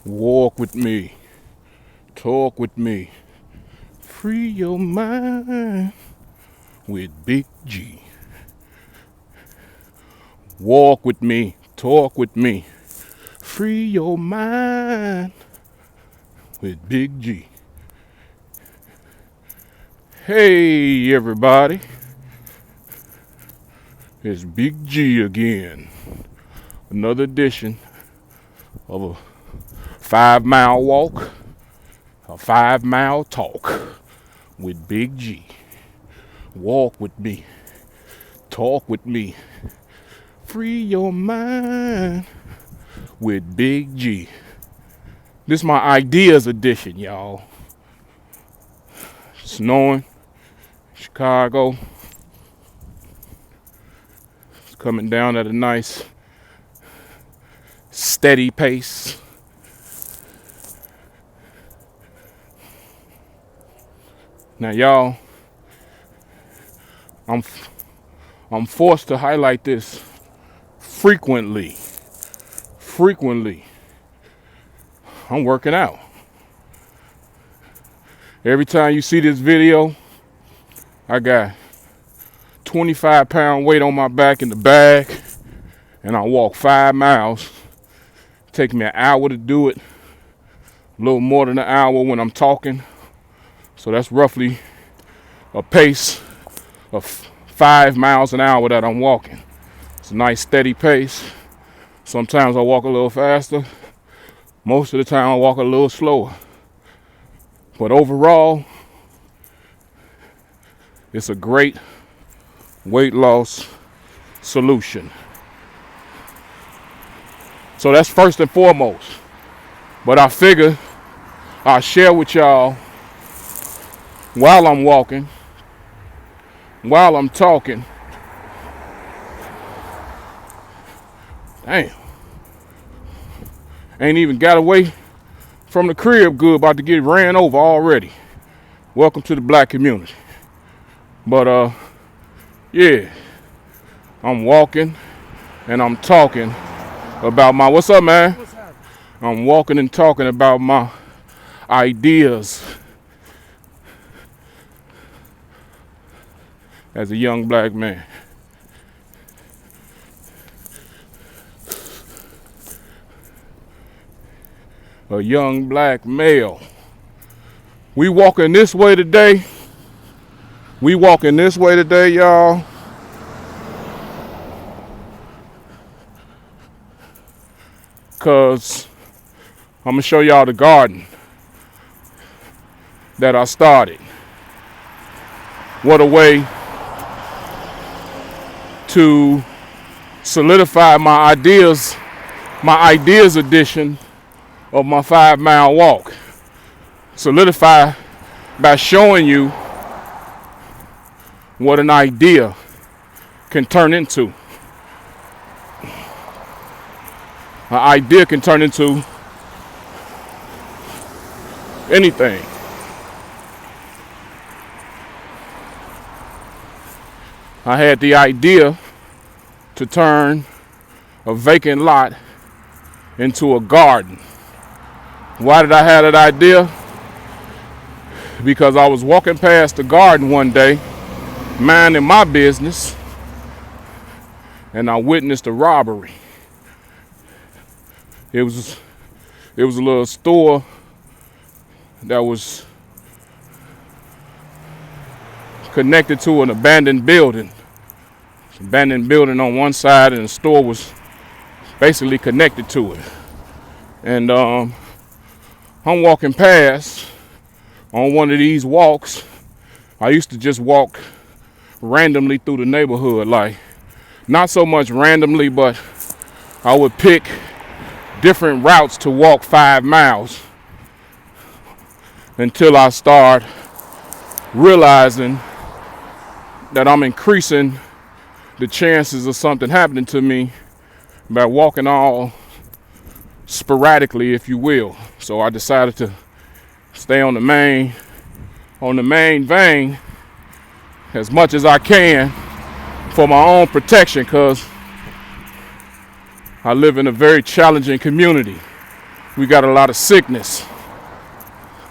Walk with me, talk with me, free your mind with Big G. Walk with me, talk with me, free your mind with Big G. Hey everybody, it's Big G again. Another edition of a 5-mile walk, a 5-mile talk with Big G. Walk with me, talk with me, free your mind with Big G. This is my ideas edition, y'all. Snowing, Chicago. It's coming down at a nice, steady pace. Now, y'all, I'm forced to highlight this frequently. I'm working out. Every time you see this video, I got 25-pound weight on my back in the bag, and I walk 5 miles. Take me an hour to do it, a little more than an hour when I'm talking. So that's roughly a pace of 5 miles an hour that I'm walking. It's a nice steady pace. Sometimes I walk a little faster. Most of the time I walk a little slower. But overall, it's a great weight loss solution. So that's first and foremost. But I figure I'll share with y'all while I'm walking, while I'm talking. Damn. Ain't even got away from the crib good, about to get ran over already. Welcome to the black community. But yeah, I'm walking and I'm talking about my, what's up, man? What's happening? I'm walking and talking about my ideas as a young black man. A young black male. We walking this way today. Y'all. Cause I'm gonna show y'all the garden that I started. What a way to solidify my ideas edition of my 5-mile walk. Solidify by showing you what an idea can turn into. An idea can turn into anything. I had the idea to turn a vacant lot into a garden. Why did I have that idea? Because I was walking past the garden one day, minding my business, and I witnessed a robbery. It was a little store that was connected to an abandoned building. Abandoned building on one side, and the store was basically connected to it. And I'm walking past on one of these walks. I used to just walk randomly through the neighborhood, like not so much randomly, but I would pick different routes to walk 5 miles until I start realizing that I'm increasing the chances of something happening to me by walking all sporadically, if you will. So I decided to stay on the main vein as much as I can for my own protection, because I live in a very challenging community. We got a lot of sickness,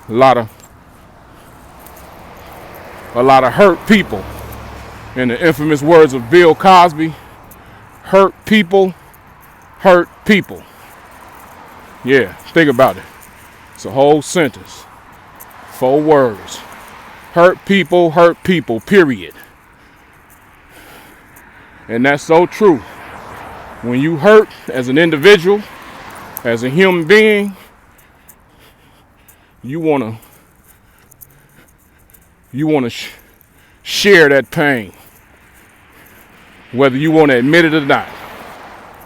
a lot of hurt people. In the infamous words of Bill Cosby, hurt people hurt people. Yeah, think about it. It's a whole sentence. 4 words. Hurt people, period. And that's so true. When you hurt as an individual, as a human being, you want to share that pain, whether you want to admit it or not.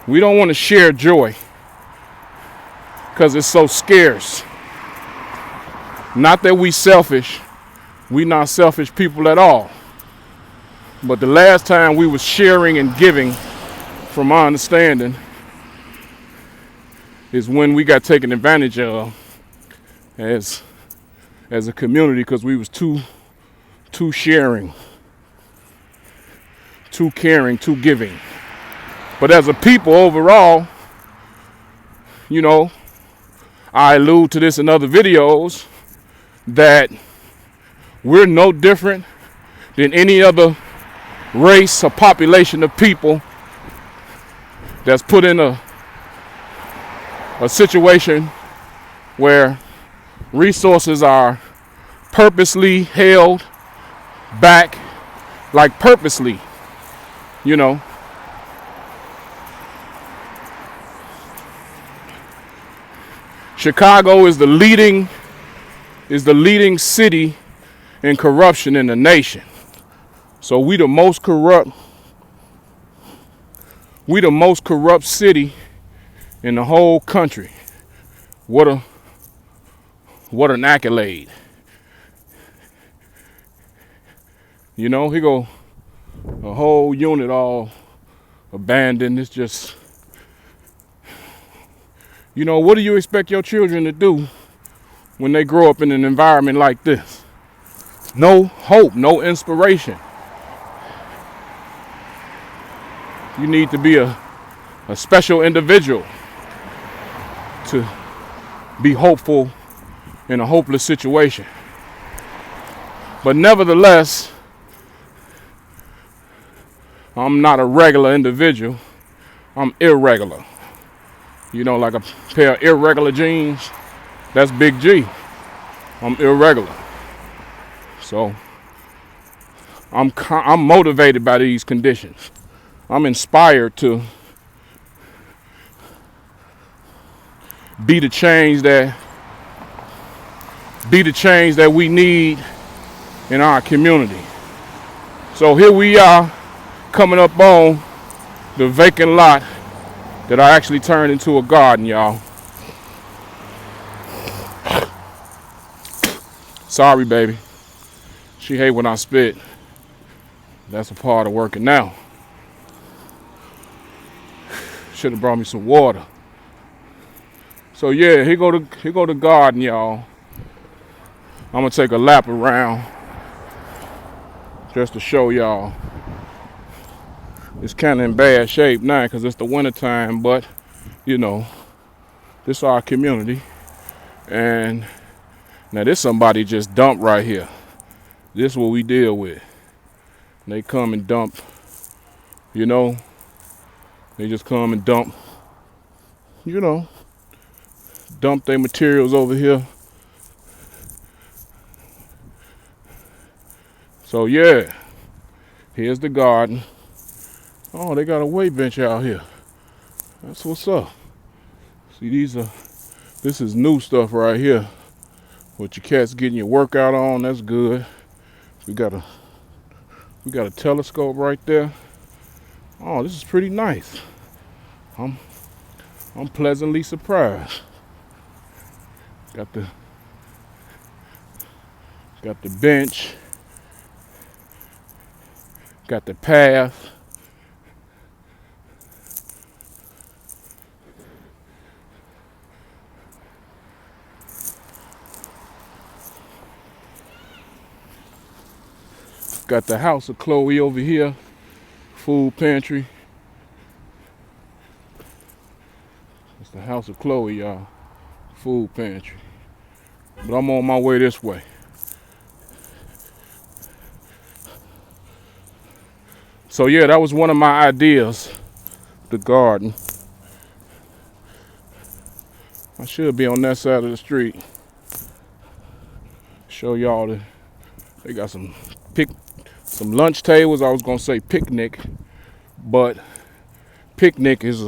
We don't want to share joy because it's so scarce. Not that we selfish. We not selfish people at all. But the last time we was sharing and giving, from my understanding, is when we got taken advantage of as a community, because we was too sharing, too caring, too giving. But as a people overall, you know, I allude to this in other videos, that we're no different than any other race or population of people that's put in a situation where resources are purposely held back, like purposely, you know. Chicago is the leading city in corruption in the nation. So we the most corrupt city in the whole country. What an accolade. You know, here go a whole unit all abandoned. It's just, you know, what do you expect your children to do when they grow up in an environment like this? No hope, no inspiration. You need to be a special individual to be hopeful in a hopeless situation. But nevertheless, I'm not a regular individual. I'm irregular. You know, like a pair of irregular jeans, that's Big G. I'm irregular. So I'm motivated by these conditions. I'm inspired to be the change that we need in our community. So here we are, coming up on the vacant lot that I actually turned into a garden, y'all. Sorry, baby. She hate when I spit. That's a part of working now. Should have brought me some water. So yeah, here go the garden, y'all. I'm gonna take a lap around just to show y'all. It's kind of in bad shape now because it's the winter time, but you know, this is our community. And now this somebody just dumped right here. This is what we deal with. They come and dump, you know, they just come and dump, you know, dump their materials over here. So yeah, here's the garden. Oh, they got a weight bench out here. That's what's up. See, this is new stuff right here. What your cat's getting your workout on, that's good. We got a telescope right there. Oh, this is pretty nice. I'm pleasantly surprised. Got the bench. Got the path. Got the house of Chloe over here. Food pantry. It's the house of Chloe, y'all. food pantry. But I'm on my way this way. So yeah, that was one of my ideas, the garden. I should be on that side of the street. Show y'all that they got some lunch tables. I was gonna say picnic, but picnic is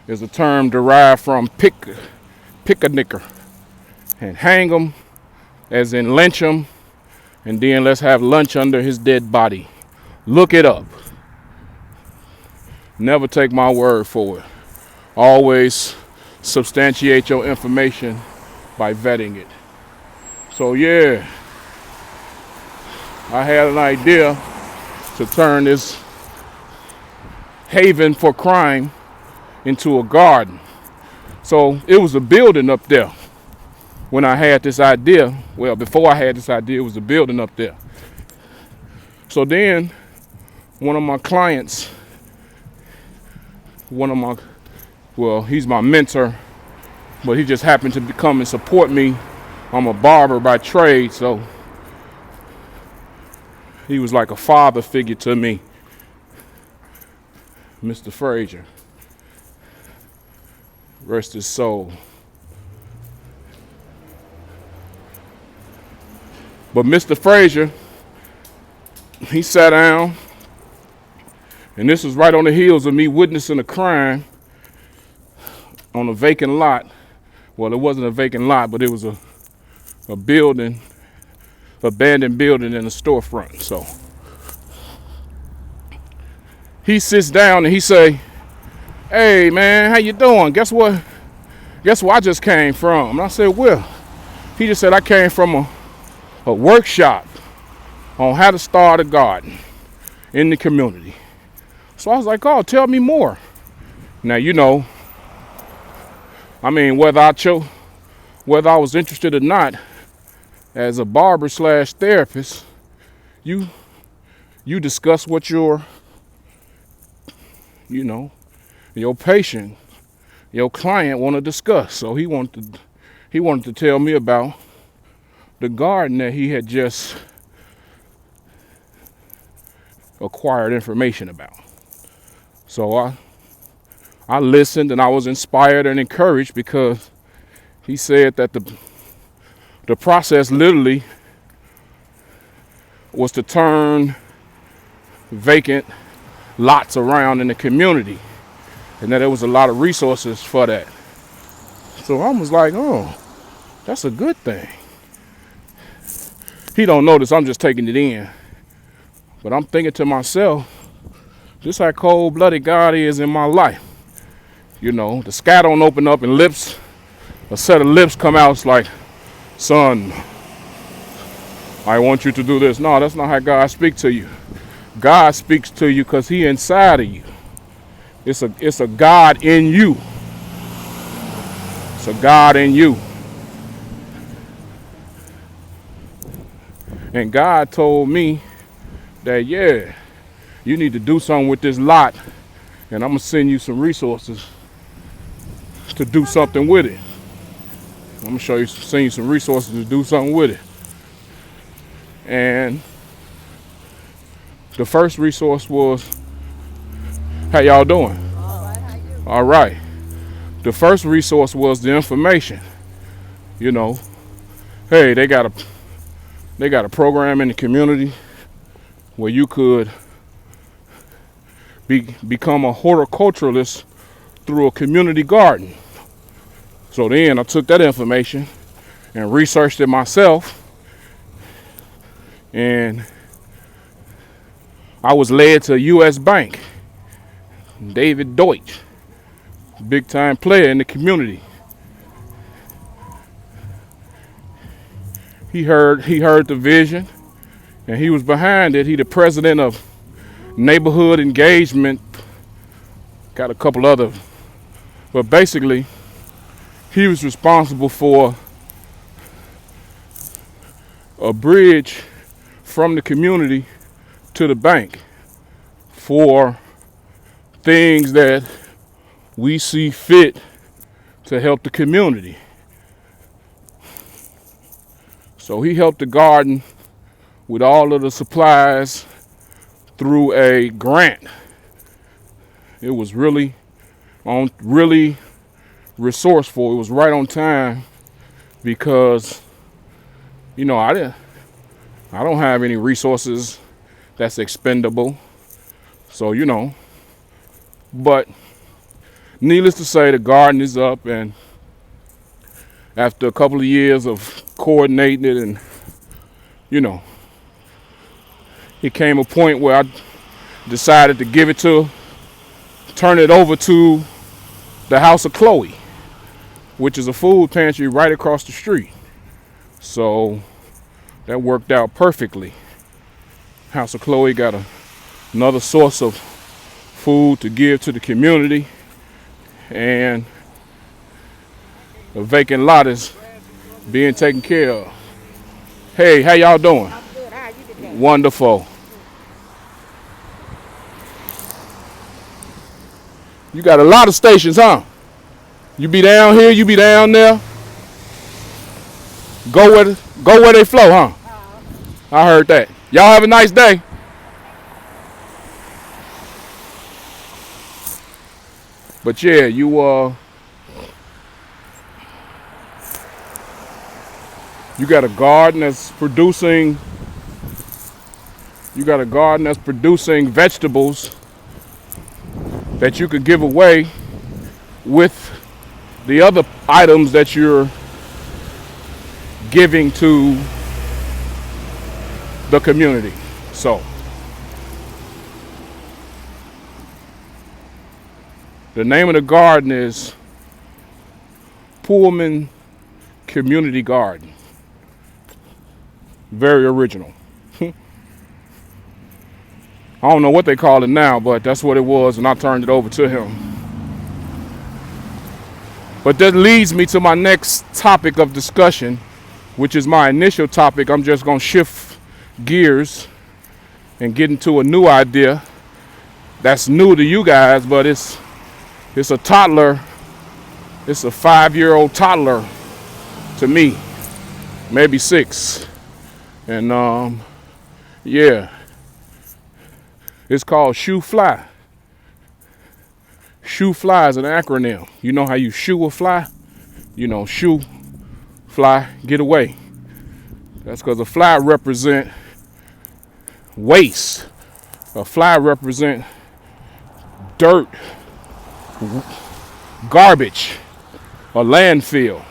a term derived from pick-a-nicker, and hang 'em as in lynch 'em, and then let's have lunch under his dead body. Look it up. Never take my word for it. Always substantiate your information by vetting it. So yeah, I had an idea to turn this haven for crime into a garden. So it was a building up there when I had this idea. Well, before I had this idea, it was a building up there. So then one of my clients, he's my mentor, but he just happened to come and support me. I'm a barber by trade, so he was like a father figure to me, Mr. Frazier. Rest his soul. But Mr. Frazier, he sat down, and this was right on the heels of me witnessing a crime on a vacant lot. Well, it wasn't a vacant lot, but it was a building, abandoned building in a storefront. So he sits down and he say, "Hey man, how you doing? Guess what? Guess where I just came from?" And I said, "Well," he just said, "I came from a workshop on how to start a garden in the community." So I was like, "Oh, tell me more." Now, you know, I mean, whether I was interested or not, as a barber / therapist, you discuss what your patient, your client want to discuss. So he wanted to tell me about the garden that he had just acquired information about. So I listened, and I was inspired and encouraged, because he said that the process literally was to turn vacant lots around in the community, and that there was a lot of resources for that. So I was like, oh, that's a good thing. He don't notice I'm just taking it in, but I'm thinking to myself, just how cold-blooded God is in my life. You know, the sky don't open up and a set of lips come out. It's like, "Son, I want you to do this." No, that's not how God speaks to you. God speaks to you because He inside of you. It's a God in you. It's a God in you. And God told me that, yeah, you need to do something with this lot, and I'm gonna send you some resources to do something with it. I'm gonna send you some resources to do something with it. And the first resource was, "How y'all doing?" All right, how you? All right. The first resource was the information. You know, hey, they got a program in the community where you could become a horticulturalist through a community garden. So then I took that information and researched it myself, and I was led to U.S. Bank. David Deutsch, big time player in the community. He heard the vision, and he was behind it. He the president of Neighborhood Engagement, got a couple other, but basically he was responsible for a bridge from the community to the bank for things that we see fit to help the community. So he helped the garden with all of the supplies through a grant. It was really resourceful. It was right on time because, you know, I don't have any resources that's expendable. So, you know, but needless to say, the garden is up, and after a couple of years of coordinating it, and, you know, it came a point where I decided to turn it over to the House of Chloe, which is a food pantry right across the street. So that worked out perfectly. House of Chloe got another source of food to give to the community, and a vacant lot is being taken care of. Hey, how y'all doing? I'm good. How are you today? Wonderful. You got a lot of stations, huh? You be down here, you be down there. Go where they flow, huh? I heard that. Y'all have a nice day. But yeah, you got a garden that's producing vegetables that you could give away with the other items that you're giving to the community. So the name of the garden is Pullman Community Garden. Very original. I don't know what they call it now, but that's what it was, and I turned it over to him. But that leads me to my next topic of discussion, which is my initial topic. I'm just going to shift gears and get into a new idea that's new to you guys, but it's a toddler. It's a 5-year-old toddler to me, maybe 6. And yeah, it's called Shoo Fly. Shoo Fly is an acronym. You know how you shoo a fly? You know, shoo, fly, get away. That's because a fly represent waste. A fly represent dirt, garbage, a landfill.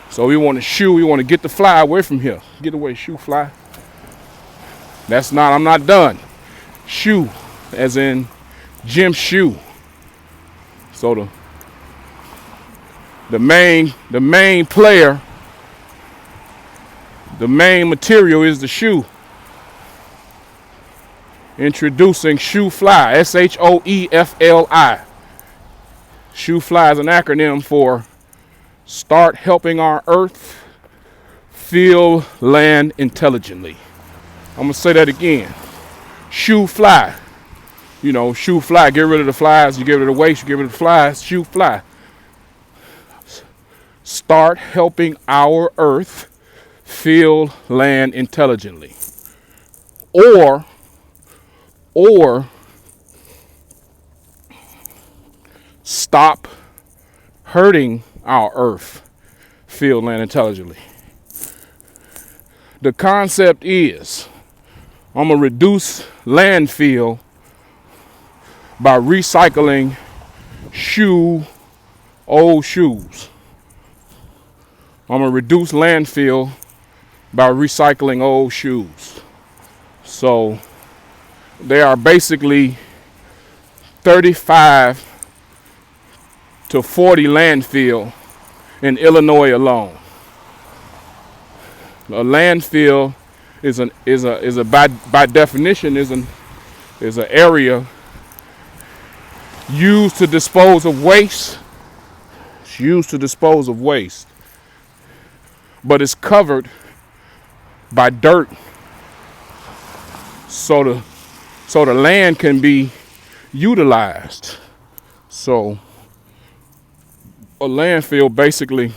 So we want to get the fly away from here. Get away, shoo fly. I'm not done. Shoe, as in gym shoe. So the main player, the main material is the shoe. Introducing Shoo Fly, SHOEFLI. Shoo Fly is an acronym for Start Helping Our Earth Feel Land Intelligently. I'm gonna say that again. Shoo Fly. You know, shoo fly, get rid of the flies, you get rid of the waste, you get rid of the flies, shoo fly. Start helping our earth feel land intelligently. Or stop hurting our earth feel land intelligently. The concept is, I'm gonna reduce landfill by recycling old shoes. I'm gonna reduce landfill by recycling old shoes. So they are basically 35 to 40 landfill in Illinois alone. A landfill is by definition an area used to dispose of waste. It's used to dispose of waste, but it's covered by dirt, so the land can be utilized. So a landfill basically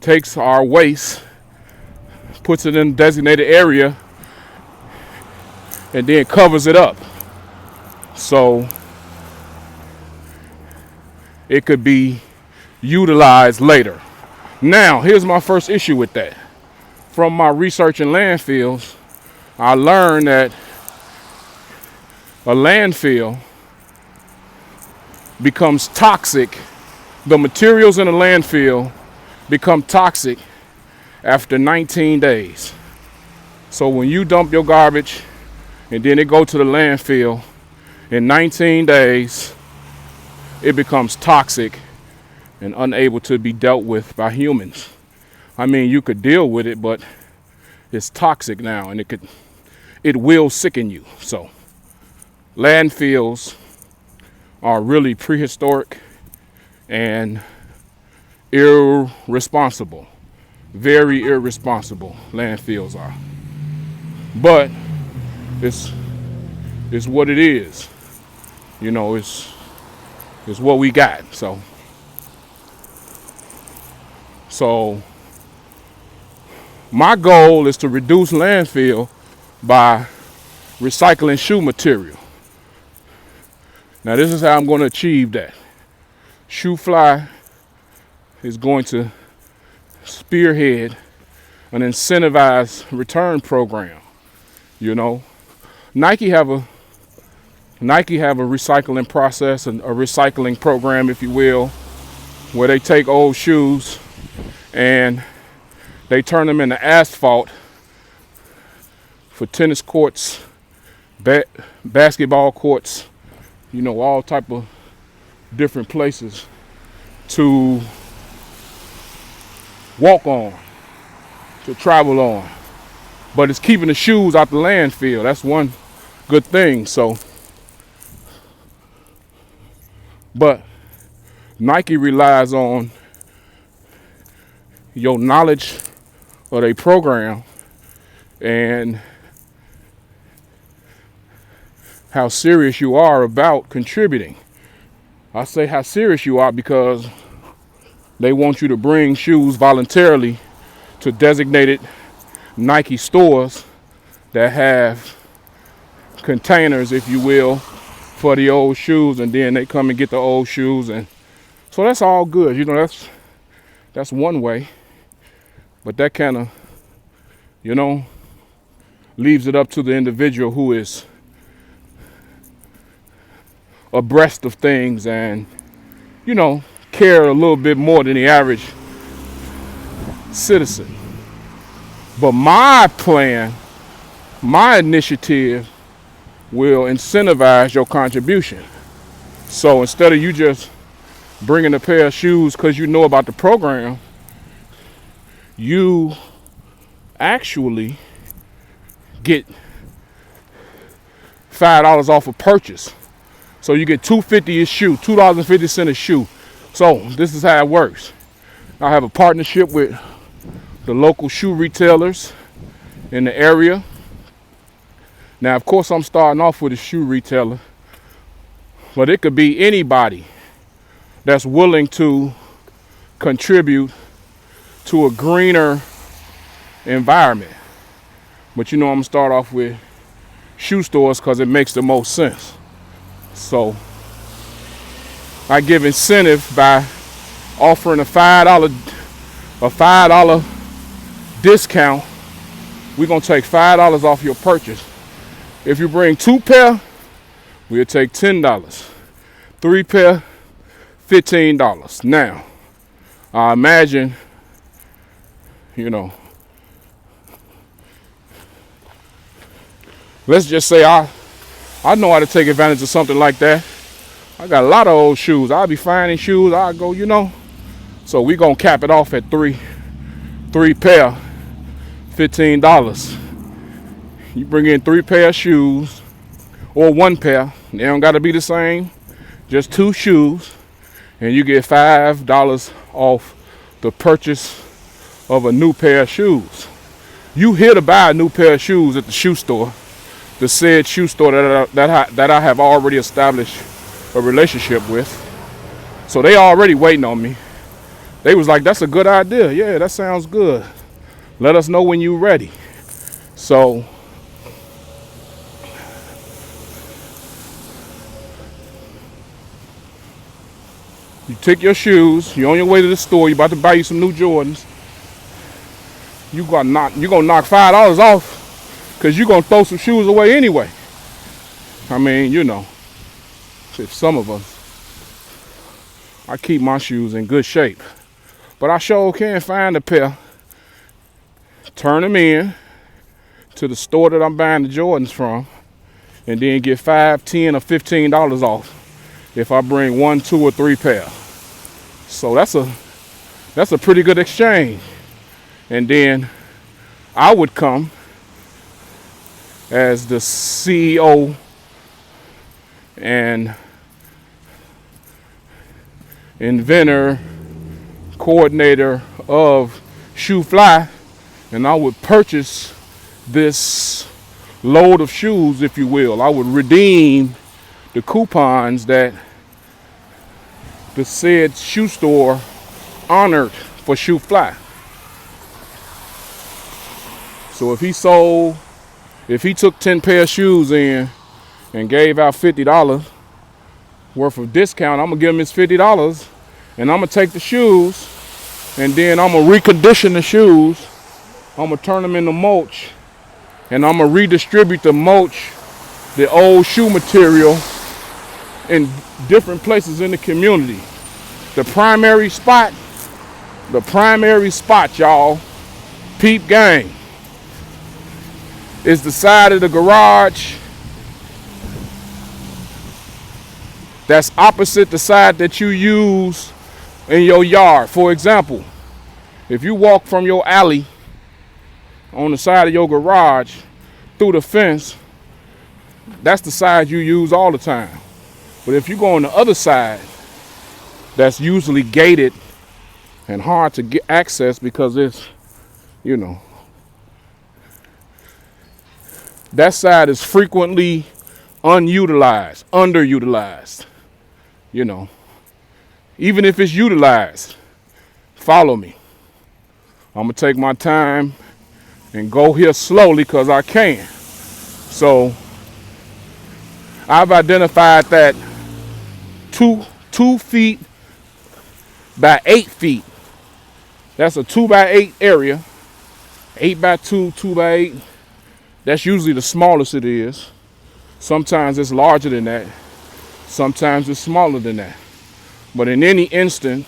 takes our waste puts it in a designated area, and then covers it up. So it could be utilized later. Now, here's my first issue with that. From my research in landfills, I learned that a landfill becomes toxic. The materials in a landfill become toxic after 19 days. So when you dump your garbage and then it go to the landfill, in 19 days, it becomes toxic and unable to be dealt with by humans. I mean, you could deal with it, but it's toxic now, and it will sicken you. So landfills are really prehistoric and irresponsible. Very irresponsible, landfills are. But it's what it is. You know, it's what we got. So my goal is to reduce landfill by recycling shoe material. Now this is how I'm going to achieve that. ShoeFly is going to spearhead an incentivized return program. You know, Nike have a recycling process and a recycling program, if you will, where they take old shoes and they turn them into asphalt for tennis courts, basketball courts, you know, all type of different places to walk on, to travel on. But it's keeping the shoes out the landfill. That's one good thing. So, but Nike relies on your knowledge of their program and how serious you are about contributing. I say how serious you are because they want you to bring shoes voluntarily to designated Nike stores that have containers, if you will, for the old shoes, and then they come and get the old shoes, and so that's all good. You know, that's one way, but that kind of, you know, leaves it up to the individual who is abreast of things and, you know, care a little bit more than the average citizen. But my plan, my initiative will incentivize your contribution. So instead of you just bringing a pair of shoes because you know about the program, you actually get $5 off a purchase. So you get $2.50 a shoe, $2.50 a shoe. So this is how it works. I have a partnership with the local shoe retailers in the area. Now, of course, I'm starting off with a shoe retailer, but it could be anybody that's willing to contribute to a greener environment. But you know, I'm gonna start off with shoe stores because it makes the most sense. So I give incentive by offering a $5 discount. We're gonna take $5 off your purchase. If you bring 2 pair, we'll take $10. 3 pair, $15. Now, I imagine, you know, let's just say I know how to take advantage of something like that. I got a lot of old shoes. I'll be finding shoes. I'll go, you know. So we gonna cap it off at 3 pair, $15. You bring in 3 pair of shoes or 1 pair. They don't gotta be the same. Just 2 shoes, and you get $5 off the purchase of a new pair of shoes. You here to buy a new pair of shoes at the shoe store, the said shoe store that I have already established a relationship with. So they already waiting on me. They was like, that's a good idea. Yeah, that sounds good. Let us know when you're ready. So you take your shoes, you're on your way to the store, you're about to buy you some new Jordans. You're gonna knock $5 off because you're gonna throw some shoes away anyway. I mean, you know, if some of us, I keep my shoes in good shape, but I sure can find a pair, turn them in to the store that I'm buying the Jordans from, and then get $5, $10, or $15 off if I bring 1, 2, or 3 pair. So that's a pretty good exchange. And then I would come as the CEO and inventor, coordinator of Shoe Fly, and I would purchase this load of shoes, if you will. I would redeem the coupons that the said shoe store honored for Shoe Fly. So if he took 10 pair of shoes in and gave out $50 worth of discount, I'm gonna give him his $50, and I'm gonna take the shoes, and then I'm gonna recondition the shoes. I'm gonna turn them into mulch, and I'm gonna redistribute the mulch, the old shoe material, in different places in the community. The primary spot, y'all, peep gang, is the side of the garage that's opposite the side that you use in your yard. For example, if you walk from your alley on the side of your garage through the fence, that's the side you use all the time. But if you go on the other side, that's usually gated and hard to get access because it's, you know, that side is frequently underutilized, you know. Even if it's utilized, follow me. I'm gonna take my time and go here slowly because I can. So I've identified that 2 feet by 8 feet. That's a 2 by 8 area. 8 by 2, 2 by 8. That's usually the smallest it is. Sometimes it's larger than that. Sometimes it's smaller than that. But in any instant,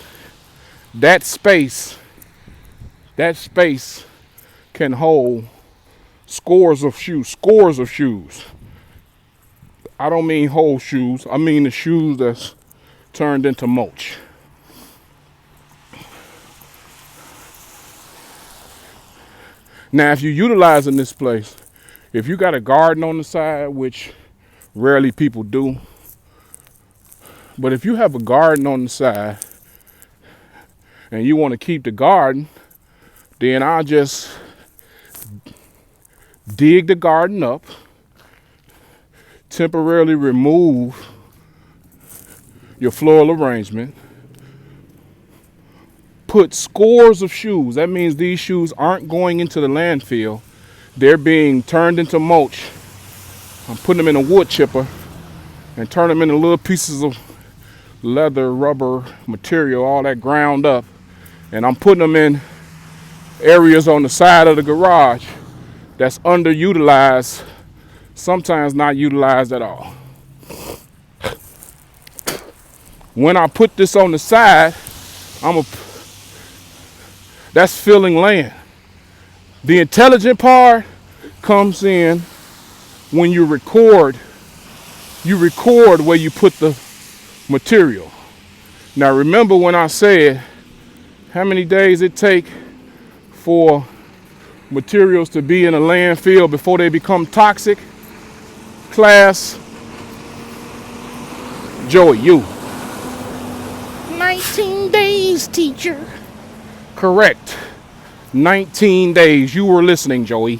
that space can hold scores of shoes. I don't mean whole shoes. I mean the shoes that's turned into mulch. Now, if you're utilizing this place, if you got a garden on the side, which rarely people do, but if you have a garden on the side and you want to keep the garden, then I'll just dig the garden up, temporarily remove your floral arrangement, put scores of shoes. That means these shoes aren't going into the landfill. They're being turned into mulch. I'm putting them in a wood chipper and turn them into little pieces of leather, rubber material, all that ground up. And I'm putting them in areas on the side of the garage that's underutilized, sometimes not utilized at all. When I put this on the side, that's filling land. The intelligent part comes in when you record where you put the material. Now remember when I said how many days it take for materials to be in a landfill before they become toxic? Class, Joey, you. 19 days, teacher. Correct. 19 days. You were listening, Joey.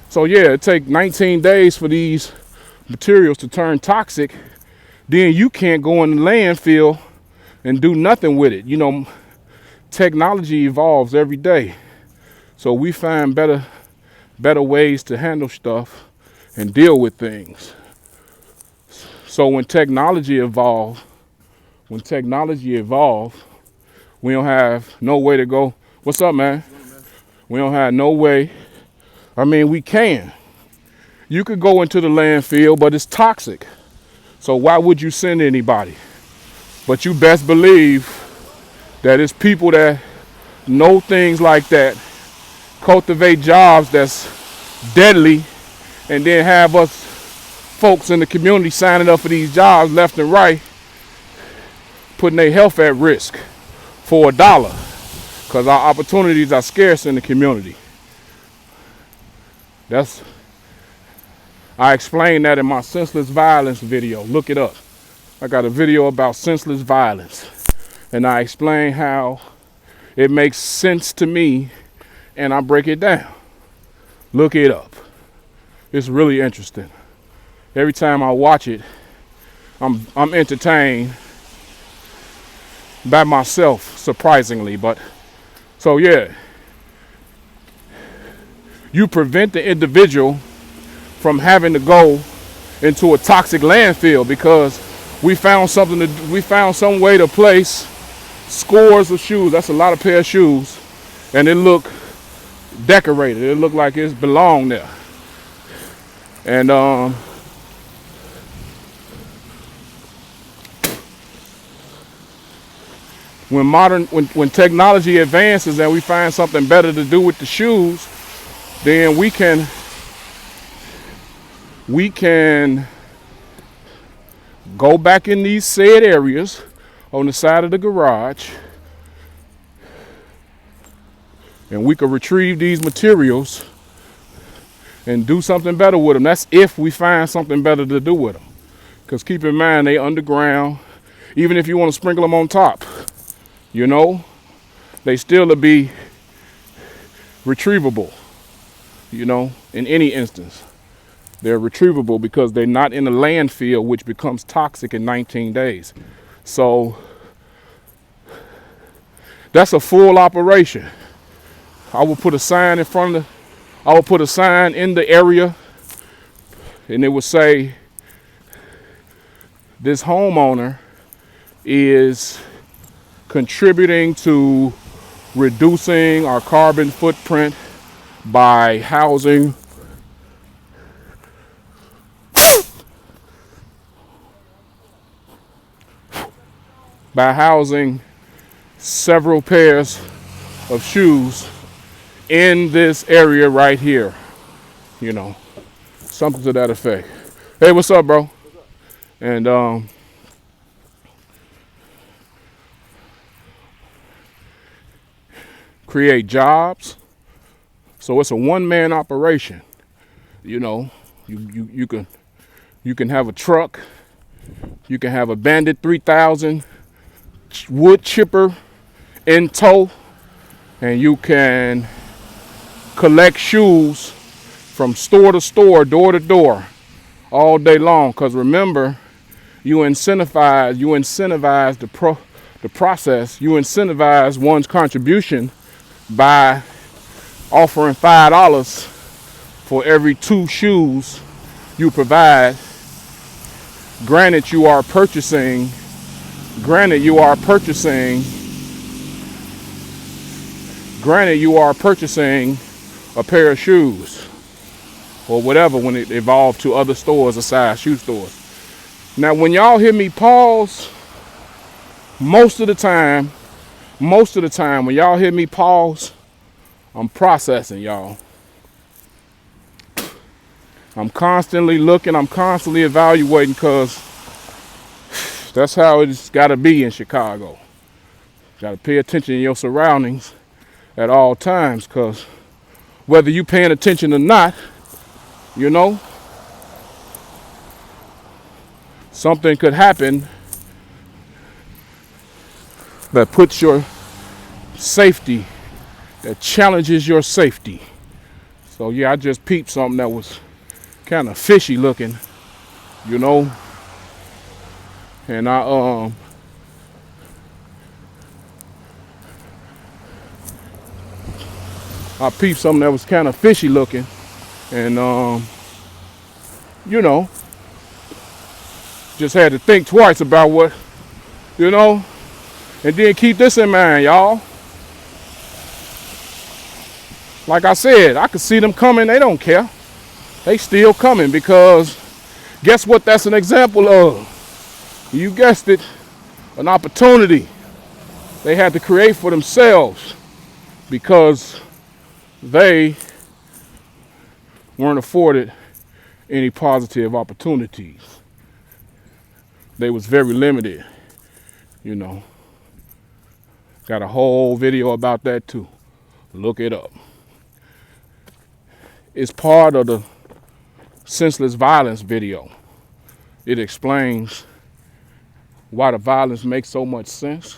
So yeah, it takes 19 days for these materials to turn toxic. Then you can't go in the landfill and do nothing with it. You know, technology evolves every day. So we find better ways to handle stuff and deal with things. So when technology evolved, we don't have no way to go. What's up, man? We don't have no way. I mean, we can. You could go into the landfill, but it's toxic. So why would you send anybody? But you best believe that it's people that know things like that, cultivate jobs that's deadly, and then have us folks in the community signing up for these jobs left and right, putting their health at risk for $1, because our opportunities are scarce in the community. I explained that in my senseless violence video. Look it up. I got a video about senseless violence, and I explain how it makes sense to me, and I break it down. Look it up. It's really interesting. Every time I watch it, I'm entertained by myself, surprisingly. But so yeah, you prevent the individual from having to go into a toxic landfill because we found some way to place scores of shoes. That's a lot of pair of shoes, and it look decorated. It looked like it belonged there. And when technology advances and we find something better to do with the shoes, then we can go back in these said areas on the side of the garage, and we could retrieve these materials and do something better with them. That's if we find something better to do with them. Because keep in mind, they underground. Even if you want to sprinkle them on top, you know, they still will be retrievable, you know, in any instance. They're retrievable because they're not in a landfill, which becomes toxic in 19 days. So that's a full operation. I will put a sign in the area, and it will say, this homeowner is contributing to reducing our carbon footprint by housing several pairs of shoes in this area right here, you know, something to that effect. Hey, what's up, bro? And create jobs. So it's a one-man operation. You know, you can have a truck, you can have a Bandit 3000 wood chipper in tow, and you can collect shoes from store to store, door to door, all day long. Because remember, you incentivize the process. You incentivize one's contribution by offering $5 for every 2 shoes you provide. Granted, you are purchasing a pair of shoes or whatever when it evolved to other stores or size shoe stores. Now, when y'all hear me pause, most of the time when y'all hear me pause, I'm processing, y'all. I'm constantly looking, I'm constantly evaluating, because that's how it's got to be in Chicago. Got to pay attention to your surroundings at all times, because whether you paying attention or not, you know, something could happen that puts your safety, that challenges your safety. So yeah, I just peeped something that was kind of fishy looking, you know, and I I peeped something that was kind of fishy looking, and you know, just had to think twice about what, you know, and then keep this in mind, y'all. Like I said, I could see them coming. They don't care. They still coming because guess what that's an example of? You guessed it, an opportunity they had to create for themselves because they weren't afforded any positive opportunities. They was very limited, you know. Got a whole video about that too. Look it up. It's part of the senseless violence video. It explains why the violence makes so much sense.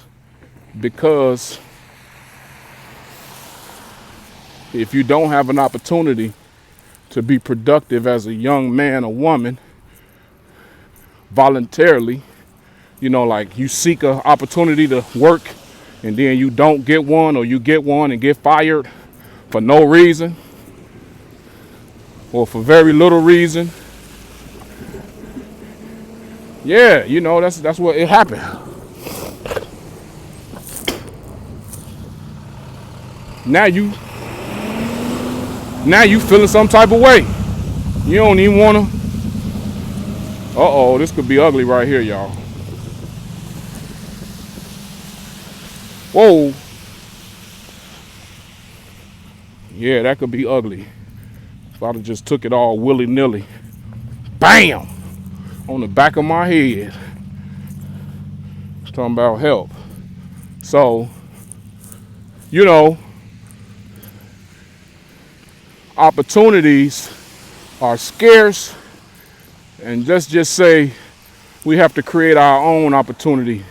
Because if you don't have an opportunity to be productive as a young man or woman voluntarily, you know, like you seek an opportunity to work and then you don't get one, or you get one and get fired for no reason or for very little reason. Yeah, you know, that's what it happened. Now you feeling some type of way. You don't even wanna. Uh-oh, this could be ugly right here, y'all. Whoa. Yeah, that could be ugly. If I'd have just took it all willy-nilly. Bam! On the back of my head. Talking about help. So, you know, opportunities are scarce, and let's just say we have to create our own opportunity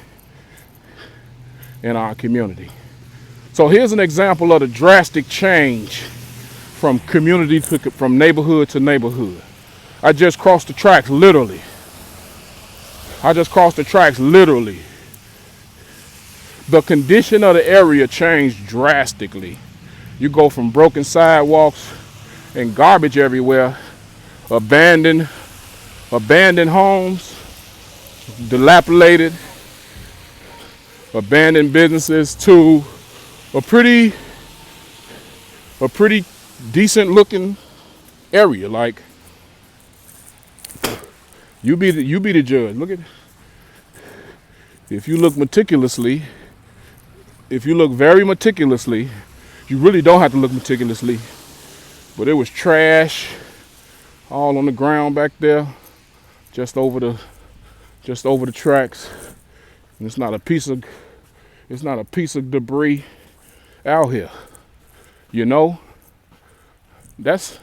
in our community. So here's an example of the drastic change from community to from neighborhood to neighborhood. I just crossed the tracks literally. The condition of the area changed drastically. You go from broken sidewalks and garbage everywhere, abandoned homes, dilapidated, abandoned businesses, to a pretty decent looking area. Like, you be the judge. Look at, if you look very meticulously, you really don't have to look meticulously, but it was trash all on the ground back there, just over the tracks. And it's not a piece of debris out here. You know, that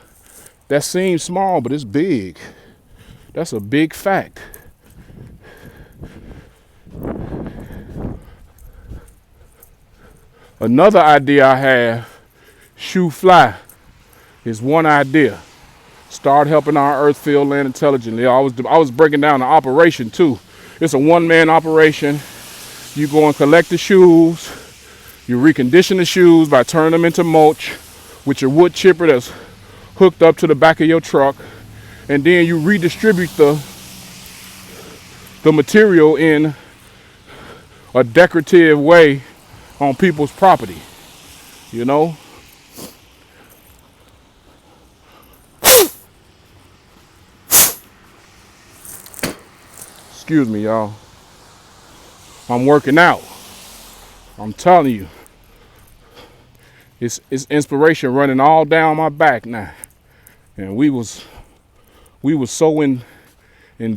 seems small, but it's big. That's a big fact. Another idea I have, shoe fly, is one idea. Start helping our earth, field, land intelligently. I was breaking down the operation too. It's a one-man operation. You go and collect the shoes. You recondition the shoes by turning them into mulch with your wood chipper that's hooked up to the back of your truck. And then you redistribute the material in a decorative way on people's property, you know? Excuse me, y'all. I'm working out. I'm telling you. It's inspiration running all down my back now. And we was so in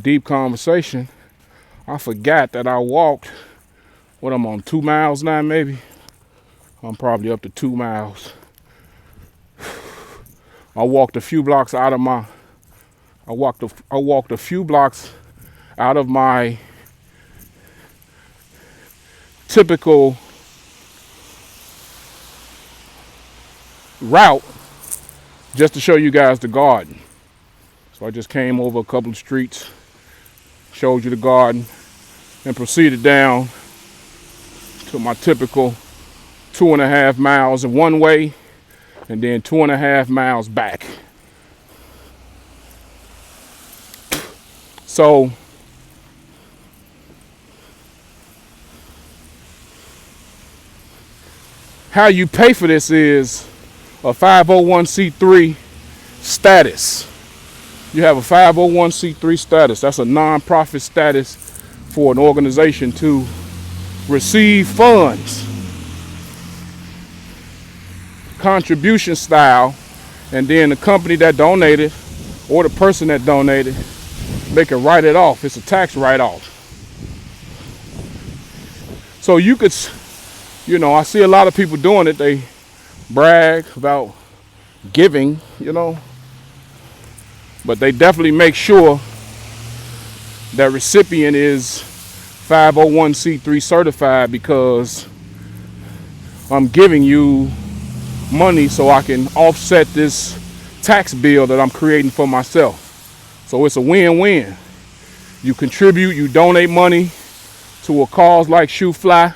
deep conversation, I forgot that I walked, what I'm on, 2 miles now maybe? I'm probably up to 2 miles. I walked a few blocks out of my, I walked a few blocks out of my typical route just to show you guys the garden. So I just came over a couple of streets, showed you the garden, and proceeded down to my typical 2.5 miles. And one way and then 2.5 miles back. So how you pay for this is a 501c3 status. You have a 501c3 status. That's a non-profit status for an organization to receive funds, contribution style, and then the company that donated or the person that donated, they can write it off. It's a tax write-off. So you could, I see a lot of people doing it. They brag about giving, but they definitely make sure that recipient is 501c3 certified, because I'm giving you money so I can offset this tax bill that I'm creating for myself. So it's a win-win. You contribute, you donate money to a cause like Shoo-Fly,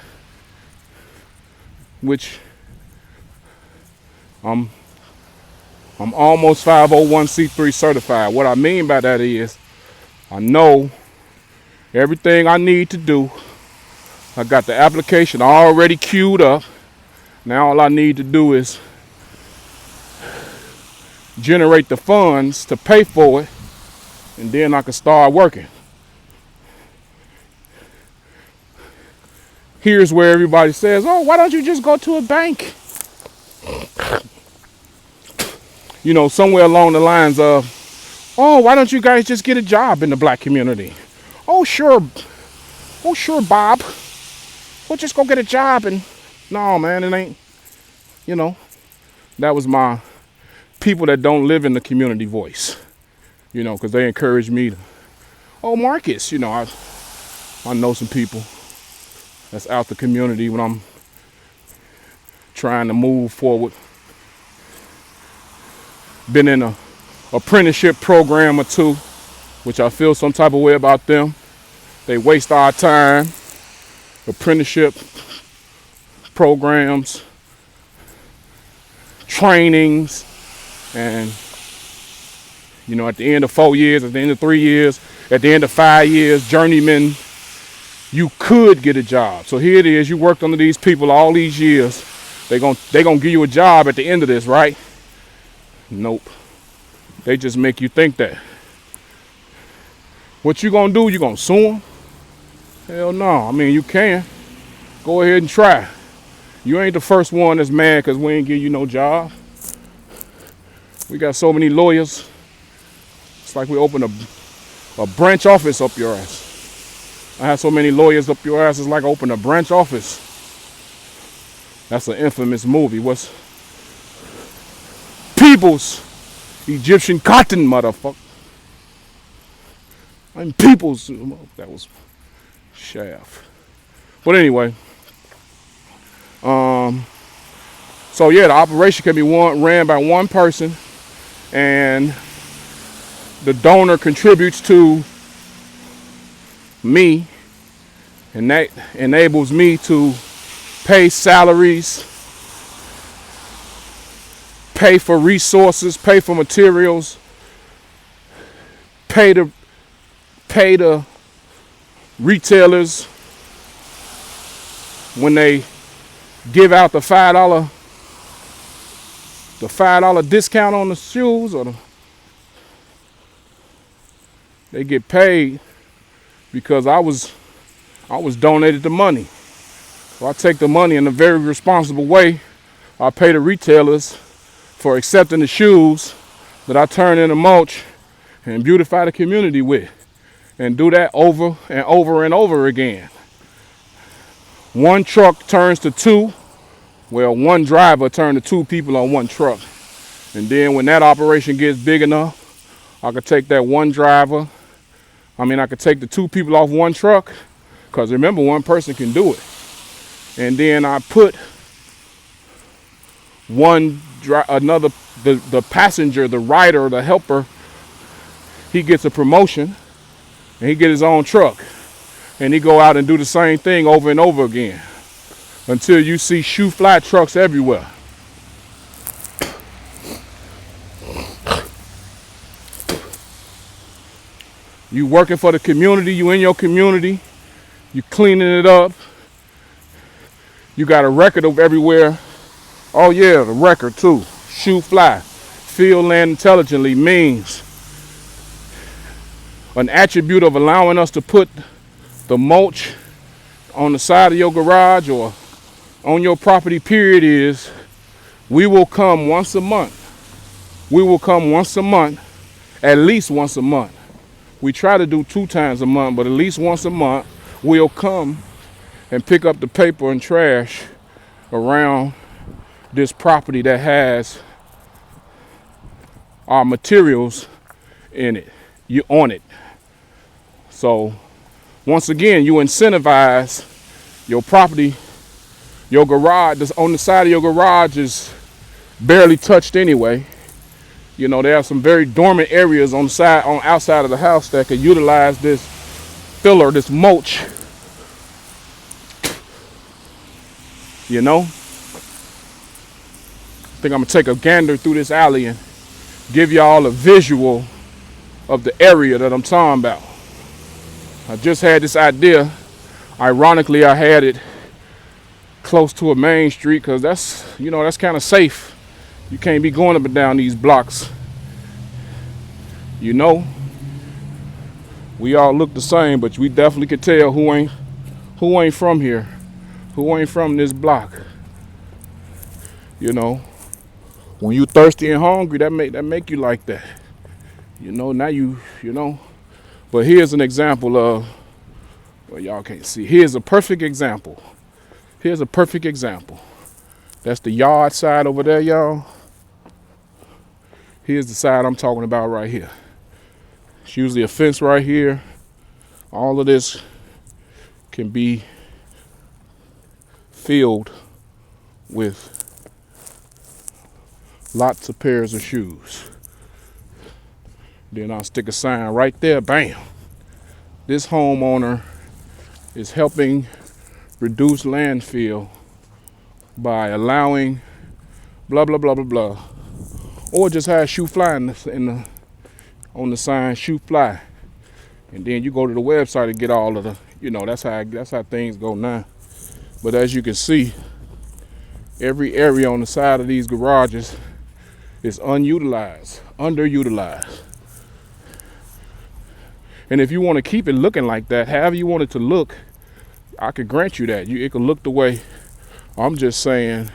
which I'm almost 501c3 certified. What I mean by that is I know everything I need to do. I got the application already queued up. Now all I need to do is generate the funds to pay for it, and then I can start working. Here's where everybody says, oh, why don't you just go to a bank? Somewhere along the lines of, oh, why don't you guys just get a job in the black community? Oh, sure, Bob. We'll just go get a job. And no, man, it ain't, that was my people that don't live in the community voice, because they encourage me to, oh, Marcus, I know some people that's out the community when I'm trying to move forward. Been in a apprenticeship program or two, which I feel some type of way about them. They waste our time. Apprenticeship programs, trainings, and at the end of 4 years, at the end of 3 years, at the end of 5 years, journeyman, you could get a job. So here it is, you worked under these people all these years. They gonna give you a job at the end of this, right? Nope. They just make you think that. What you gonna do? You gonna sue them? Hell no. I mean, you can. Go ahead and try. You ain't the first one that's mad because we ain't give you no job. We got so many lawyers. It's like we open a branch office up your ass. I have so many lawyers up your ass, it's like open a branch office. That's an infamous movie. What's People's Egyptian cotton, motherfucker. I'm People's. That was Shaft. But anyway, so yeah, the operation can be ran by one person, and the donor contributes to me, and that enables me to pay salaries, pay for resources, pay for materials, pay the retailers when they give out the $5 discount on the shoes, or they get paid because I was donated the money. So I take the money in a very responsible way. I pay the retailers for accepting the shoes that I turn into mulch and beautify the community with, and do that over and over and over again. One truck turns to two. Well, one driver turned to two people on one truck. And then when that operation gets big enough, I could take that one driver. I could take the two people off one truck, because remember, one person can do it. And then I put the passenger, the rider, the helper, he gets a promotion and he get his own truck. And he go out and do the same thing over and over again until you see Shoo-Fly trucks everywhere. You working for the community, you in your community, you cleaning it up. You got a record of everywhere. Oh yeah, the record too. Shoot fly. Field land intelligently means an attribute of allowing us to put the mulch on the side of your garage or on your property, period, is we will come once a month. We will come once a month, at least once a month. We try to do 2 times a month, but at least once a month, we'll come and pick up the paper and trash around this property that has our materials in it, you on it. So once again, you incentivize your property, your garage, that's on the side of your garage is barely touched anyway. You know, there are some very dormant areas on the side, on outside of the house that could utilize this filler, this mulch. You know? I think I'm gonna take a gander through this alley and give y'all a visual of the area that I'm talking about. I just had this idea. Ironically, I had it close to a main street because that's, you know, that's kind of safe. You can't be going up and down these blocks. You know, we all look the same, but we definitely could tell who ain't from here, who ain't from this block. You know, when you thirsty and hungry, that make you like that. You know, now you know. But here's an example of, well, y'all can't see. Here's a perfect example. Here's a perfect example. That's the yard side over there, y'all. Here's the side I'm talking about right here. It's usually a fence right here. All of this can be filled with lots of pairs of shoes. Then I'll stick a sign right there, bam. This homeowner is helping reduce landfill by allowing blah, blah, blah, blah, blah. Or just have shoe fly on the sign, shoe fly. And then you go to the website and get all of the, you know, that's how things go now. But as you can see, every area on the side of these garages is unutilized, underutilized. And if you want to keep it looking like that, however you want it to look, I could grant you that. It could look the way. I'm just saying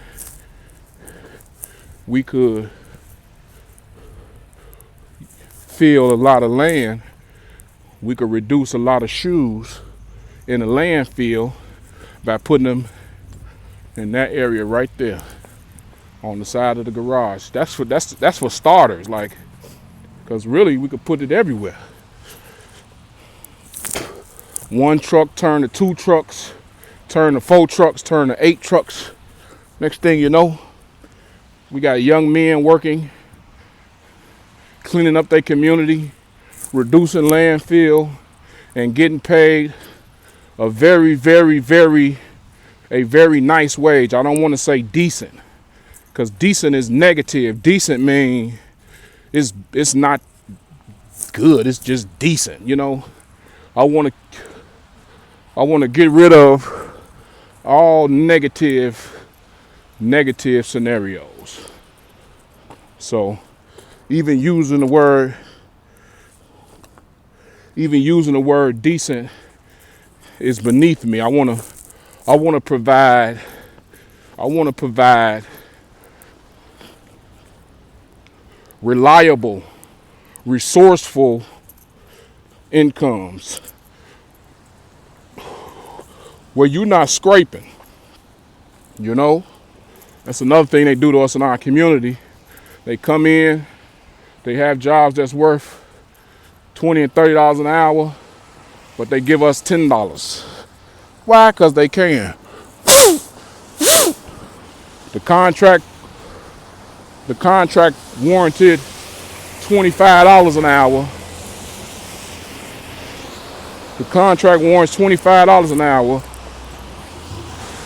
we could fill a lot of land. We could reduce a lot of shoes in the landfill by putting them in that area right there on the side of the garage. That's for starters, like, because really we could put it everywhere. 1 truck turn to 2 trucks, turn to 4 trucks, turn to 8 trucks. Next thing you know, we got young men working, cleaning up their community, reducing landfill, and getting paid a very, very, very nice wage. I don't want to say decent, because decent is negative. Decent means it's not good. It's just decent, you know. I want to get rid of all negative scenarios. So even using the word decent is beneath me. I want to provide reliable, resourceful incomes where you're not scraping. You know, that's another thing they do to us in our community. They come in, they have jobs that's worth $20 and $30 an hour, but they give us $10. Why? Because they can. The contract warranted $25 an hour. The contract warrants $25 an hour,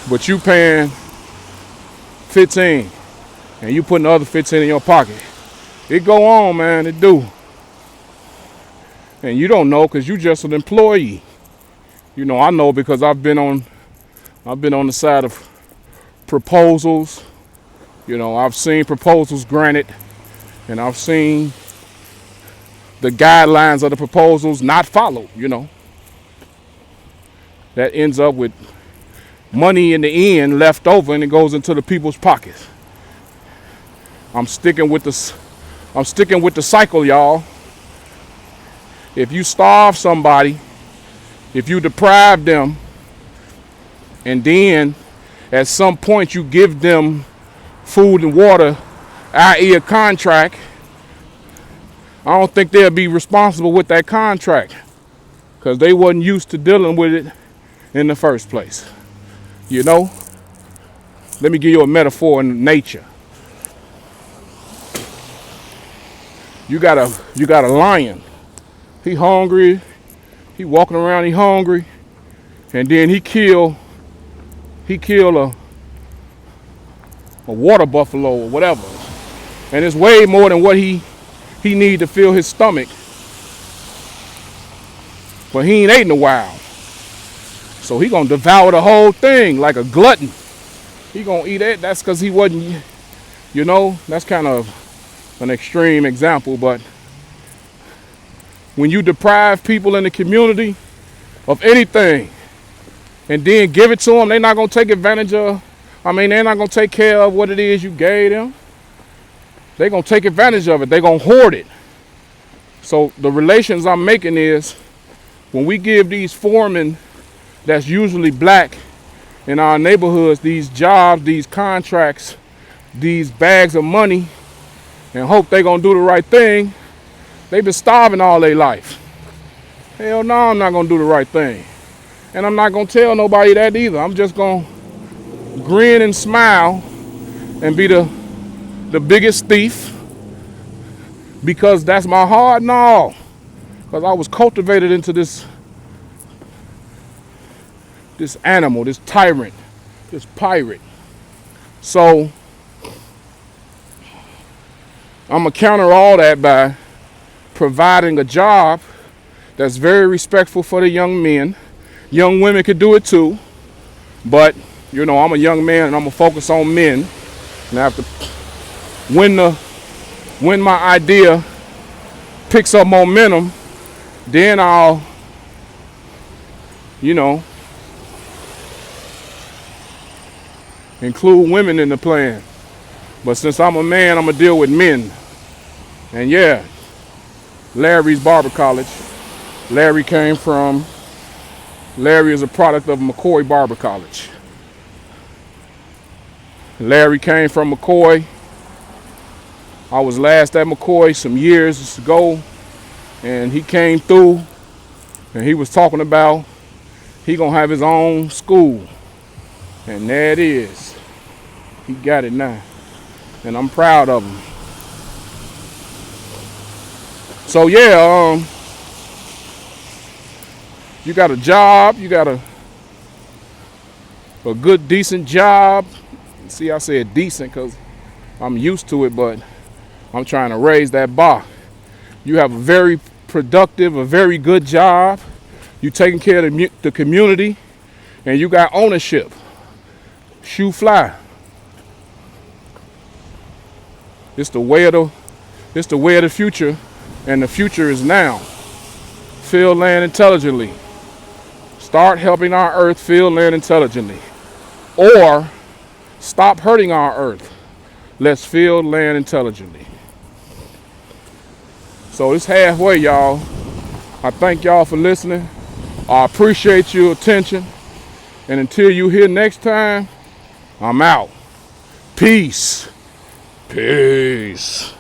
but you paying 15, and you putting the other 15 in your pocket. It go on, man. It do. And you don't know because you just an employee. You know, I know because I've been on the side of proposals. You know, I've seen proposals granted, and I've seen the guidelines of the proposals not followed, you know. That ends up with money in the end left over, and it goes into the people's pockets. I'm sticking with the cycle, y'all. If you starve somebody, if you deprive them, and then at some point you give them food and water, i.e. a contract, I don't think they'll be responsible with that contract because they wasn't used to dealing with it in the first place. You know? Let me give you a metaphor in nature. You got a lion. He hungry. He walking around, he hungry. And then he kill a water buffalo or whatever. And it's way more than what he need to fill his stomach. But he ain't ate in a while. So he gonna devour the whole thing like a glutton. He gonna eat it. That's because he wasn't, you know, that's kind of an extreme example, but when you deprive people in the community of anything and then give it to them, they're not going to take advantage of, they're not going to take care of what it is you gave them. They're going to take advantage of it. They're going to hoard it. So the relations I'm making is when we give these foremen that's usually black in our neighborhoods these jobs, these contracts, these bags of money, and hope they're going to do the right thing, they've been starving all their life. Hell no, I'm not going to do the right thing. And I'm not going to tell nobody that either. I'm just going to grin and smile and be the biggest thief because that's my heart and all. Because I was cultivated into this animal, this tyrant, this pirate. So I'm going to counter all that by providing a job that's very respectful for the young men. Young women could do it too, but you know, I'm a young man and I'm gonna focus on men. And after when my idea picks up momentum, then I'll, you know, include women in the plan. But since I'm a man, I'm gonna deal with men. And yeah, Larry's Barber College. Larry is a product of McCoy Barber College. Larry came from McCoy. I was last at McCoy some years ago, and he came through, and he was talking about he gonna have his own school. And there it is. He got it now. And I'm proud of him. So yeah, you got a job, you got a good, decent job. See, I said decent because I'm used to it, but I'm trying to raise that bar. You have a very productive, a very good job. You taking care of the community, and you got ownership. Shoe fly. It's the way of the future, and the future is now. Field land intelligently. Start helping our earth field land intelligently. Or stop hurting our earth. Let's field land intelligently. So it's halfway, y'all. I thank y'all for listening. I appreciate your attention. And until you hear next time, I'm out. Peace. Peace.